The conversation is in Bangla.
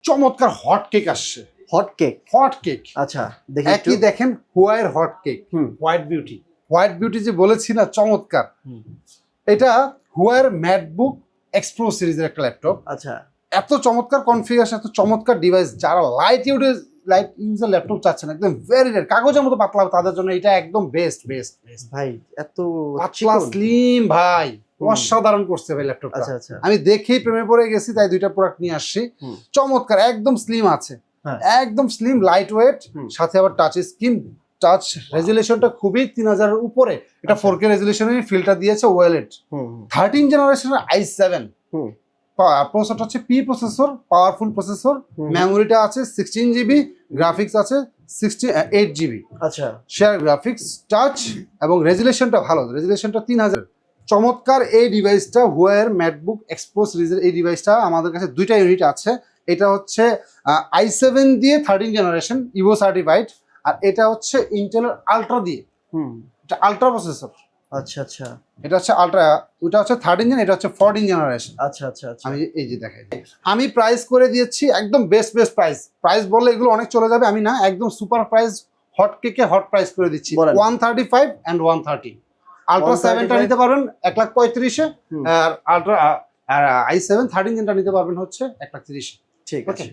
চমৎকার হট কেক আসছে। হট কেক, হট কেক, আচ্ছা দেখি একই দেখেন হুয়াইয়ের hot cake, white beauty. White beauty যে বলেছি না, চমৎকার। এটা হুয়াইয়ের ম্যাকবুক এক্সপ্রো সিরিজের একটা ল্যাপটপ। আচ্ছা, এত চমৎকার কনফিগারেশন, এত চমৎকার ডিভাইস, যারা লাইট ইউজের ল্যাপটপ চাচ্ছেন, একদম ভেরি রেড, কাগজের মতো পাতলা, তাদের জন্য এটা একদম বেস্ট বেস্ট বেস্ট ভাই এত পাতলা স্লিম ভাই, অসাধারণ করছে ভাই ল্যাপটপটা। আচ্ছা আচ্ছা, আমি দেখেই প্রেমে পড়ে গেছি, তাই দুইটা প্রোডাক্ট নিয়ে আসছি। চমৎকার, একদম স্লিম আছে, একদম স্লিম, লাইট ওয়েট, সাথে আবার টাচ স্ক্রিন, টাচ রেজুলেশনটা খুবই 3000 এর উপরে। এটা 4K রেজুলেশনের ফিল্টার দিয়েছে ওয়েলেট। 13 জেনারেশনের i7 প্রসেসরটা হচ্ছে পি প্রসেসর, পাওয়ারফুল প্রসেসর। মেমোরিটা আছে 16 জিবি, গ্রাফিক্স আছে 8 জিবি। আচ্ছা, শেয়ার গ্রাফিক্স, টাচ এবং রেজুলেশনটা ভালো, রেজুলেশনটা 3000। চমৎকার এই ডিভাইসটা, হুয়াইয়ের ম্যাকবুক এক্সপ্রো সিরিজের এই ডিভাইসটা আমাদের কাছে দুইটা ইউনিট আছে। এটা হচ্ছে i7 দিয়ে 13 জেনারেশন ইভো সার্টিফাইড, আর এটা হচ্ছে ইন্টেলের আলট্রা দিয়ে, এটা আলট্রা প্রসেসর। আচ্ছা আচ্ছা, এটা হচ্ছে আলট্রা, ওটা হচ্ছে 13 জেন, এটা হচ্ছে 14 জেনারেশন। আচ্ছা আচ্ছা আচ্ছা, আমি এই যে দেখাই, আমি প্রাইস করে দিয়েছি একদম বেস্ট বেস্ট প্রাইস। প্রাইস বললে এগুলো অনেক চলে যাবে, আমি না, একদম সুপার প্রাইস, হট কেকে হট প্রাইস করে দিচ্ছি। 135 and 130। আলট্রা 7টা নিতে পারবেন 1,35,000-এ, আর আলট্রা আর i7 13 জেনটা নিতে পারবেন হচ্ছে 1,30,000। ঠিক আছে।